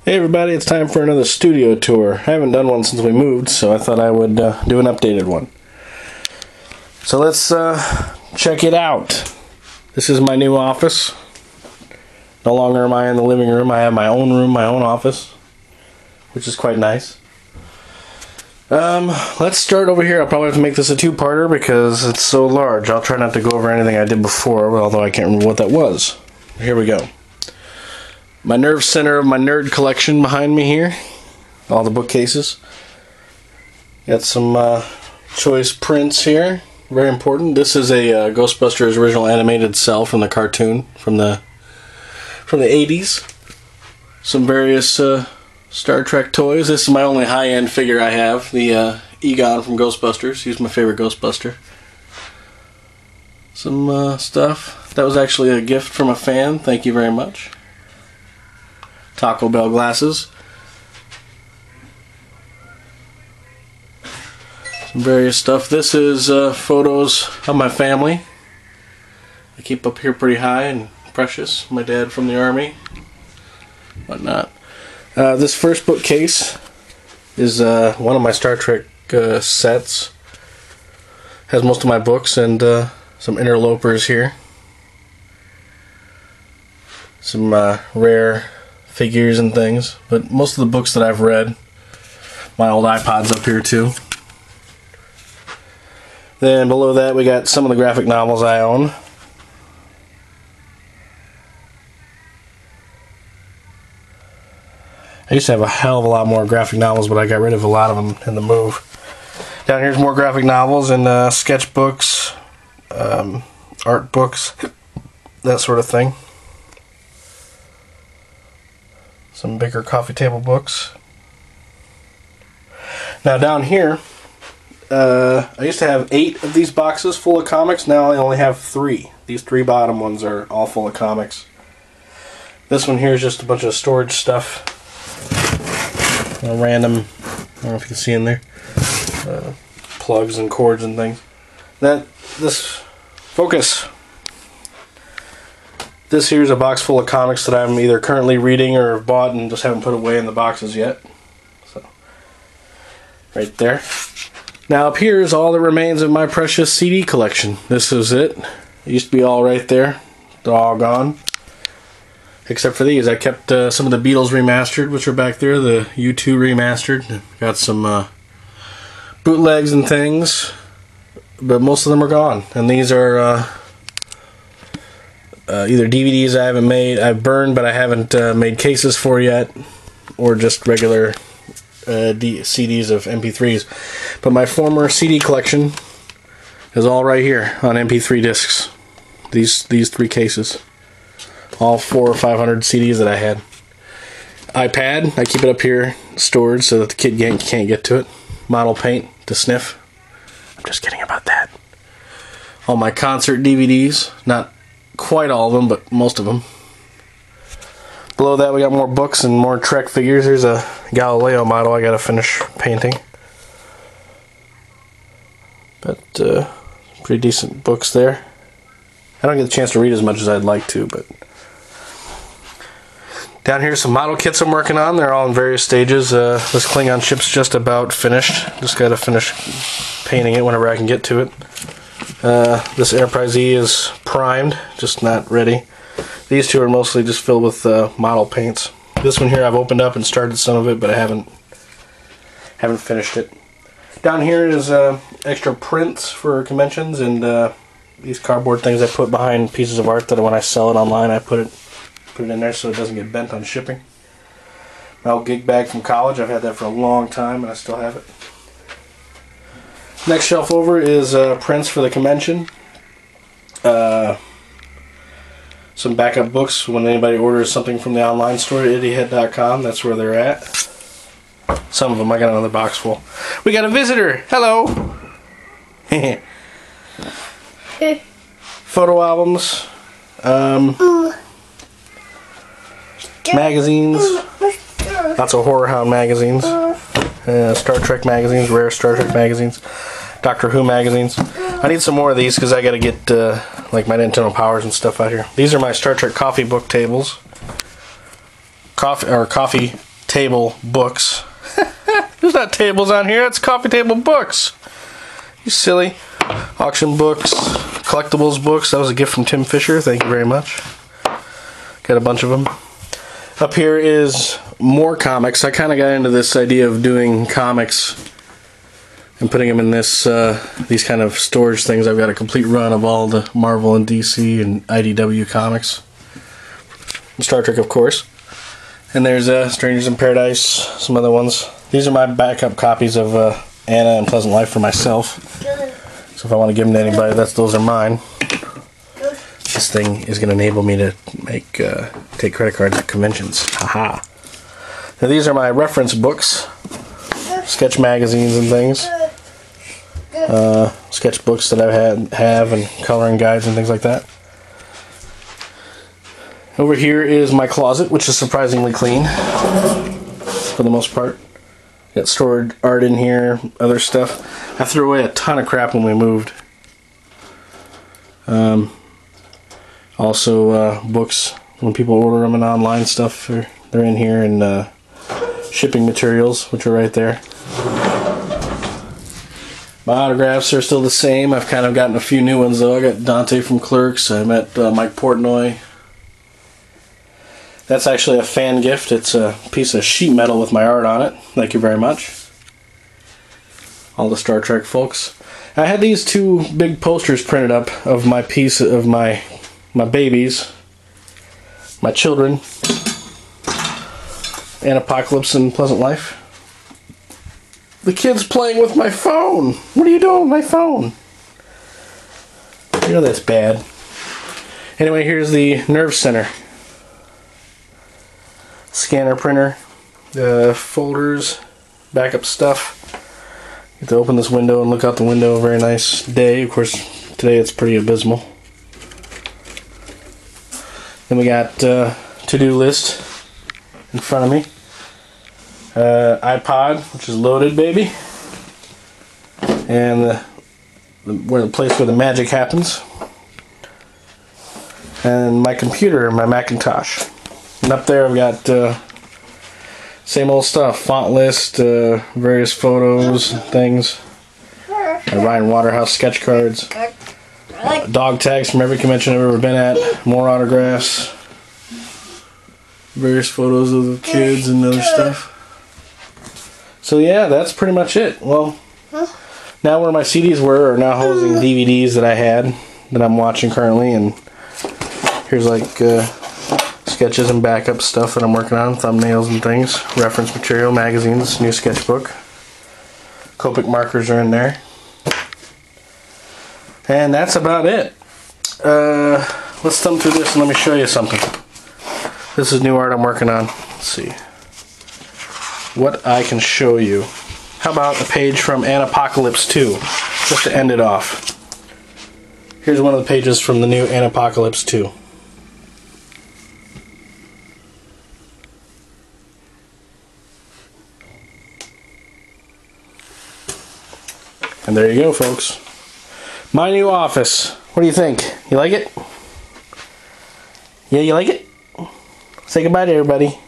Hey everybody, it's time for another studio tour. I haven't done one since we moved, so I thought I would do an updated one. So let's check it out. This is my new office. No longer am I in the living room. I have my own room, my own office, which is quite nice. Let's start over here. I'll probably have to make this a two-parter because it's so large. I'll try not to go over anything I did before, although I can't remember what that was. Here we go. My nerve center of my nerd collection behind me here. All the bookcases. Got some choice prints here. Very important. This is a Ghostbusters original animated cell from the cartoon from the 80s. Some various Star Trek toys. This is my only high-end figure I have. The Egon from Ghostbusters. He's my favorite Ghostbuster. Some stuff. That was actually a gift from a fan. Thank you very much. Taco Bell glasses. Some various stuff. This is photos of my family. I keep up here pretty high and precious. My dad from the Army. Whatnot. This first bookcase is one of my Star Trek sets. Has most of my books and some interlopers here. Some rare figures and things, but most of the books that I've read. My old iPod's up here too. Then below that we got some of the graphic novels I own. I used to have a hell of a lot more graphic novels, but I got rid of a lot of them in the move. Down here's more graphic novels and sketchbooks, art books, that sort of thing. Some bigger coffee table books. Now down here, I used to have 8 of these boxes full of comics. Now I only have 3. These 3 bottom ones are all full of comics. This one here is just a bunch of storage stuff. Random, I don't know if you can see in there, plugs and cords and things. This here is a box full of comics that I'm either currently reading or have bought and just haven't put away in the boxes yet. So, right there. Now up here is all that remains of my precious CD collection. This is it. It used to be all right there. They're all gone. Except for these. I kept some of the Beatles remastered, which are back there. The U2 remastered. Got some bootlegs and things. But most of them are gone. And these are either DVDs I've burned but I haven't made cases for yet, or just regular CDs of MP3s. But my former CD collection is all right here on MP3 discs. These 3 cases, all 400 or 500 CDs that I had. iPad, I keep it up here stored so that the kid can't get to it. Model paint to sniff. I'm just kidding about that. All my concert DVDs, not quite all of them, but most of them. Below that we got more books and more Trek figures. Here's a Galileo model I gotta finish painting. But pretty decent books there. I don't get the chance to read as much as I'd like to, but down here some model kits I'm working on. They're all in various stages. This Klingon ship's just about finished. Just gotta finish painting it whenever I can get to it. This Enterprise E is primed, just not ready. These 2 are mostly just filled with model paints. This one here I've opened up and started some of it, but I haven't finished it. Down here is extra prints for conventions and these cardboard things I put behind pieces of art that when I sell it online I put it in there so it doesn't get bent on shipping. My old gig bag from college, I've had that for a long time and I still have it. Next shelf over is prints for the convention. Some backup books when anybody orders something from the online store, idiothead.com. That's where they're at. Some of them. I got another box full. We got a visitor. Hello. Photo albums. Magazines. Lots of Horror Hound magazines. Star Trek magazines, rare Star Trek magazines, Doctor Who magazines. I need some more of these because I got to get like my Nintendo Powers and stuff out here. These are my Star Trek coffee book tables. Coffee table books. There's not tables on here, it's coffee table books. You silly. Auction books, collectibles books. That was a gift from Tim Fisher. Thank you very much. Got a bunch of them. Up here is more comics. I kind of got into this idea of doing comics and putting them in this these kind of storage things. I've got a complete run of all the Marvel and DC and IDW comics. And Star Trek, of course. And there's Strangers in Paradise, some other ones. These are my backup copies of Anna and Pleasant Life for myself. So if I want to give them to anybody, those are mine. This thing is going to enable me to take credit cards at conventions. Haha. Now these are my reference books, sketch magazines and things, sketch books that I have and coloring guides and things like that. Over here is my closet, which is surprisingly clean for the most part. Got stored art in here, other stuff. I threw away a ton of crap when we moved. Also, books, when people order them and online stuff, they're in here, and shipping materials, which are right there. My autographs are still the same. I've kind of gotten a few new ones, though. I got Dante from Clerks. I met Mike Portnoy. That's actually a fan gift. It's a piece of sheet metal with my art on it. Thank you very much. All the Star Trek folks. I had these two big posters printed up of my piece of my babies, my children, ANNA POCALYPSE and Pleasant Life. The kid's playing with my phone. What are you doing with my phone? You know that's bad. Anyway, here's the nerve center. Scanner printer, folders, backup stuff. Get to open this window and look out the window. Very nice day. Of course, today it's pretty abysmal. Then we got to-do list in front of me. iPod, which is loaded, baby. And the place where the magic happens. And my computer, my Macintosh. And up there I've got same old stuff, font list, various photos, things, Ryan Waterhouse sketch cards, dog tags from every convention I've ever been at, more autographs, various photos of the kids and other stuff. So yeah, that's pretty much it. Well, now where my CDs were are now housing DVDs that I had that I'm watching currently, and here's like sketches and backup stuff that I'm working on, thumbnails and things, reference material, magazines, new sketchbook. Copic markers are in there. And that's about it. Let's thumb through this and let me show you something. This is new art I'm working on. Let's see what I can show you. How about a page from ANNA POCALYPSE 2, just to end it off. Here's one of the pages from the new ANNA POCALYPSE 2. And there you go, folks. My new office. What do you think? You like it? Yeah, you like it? Say goodbye to everybody.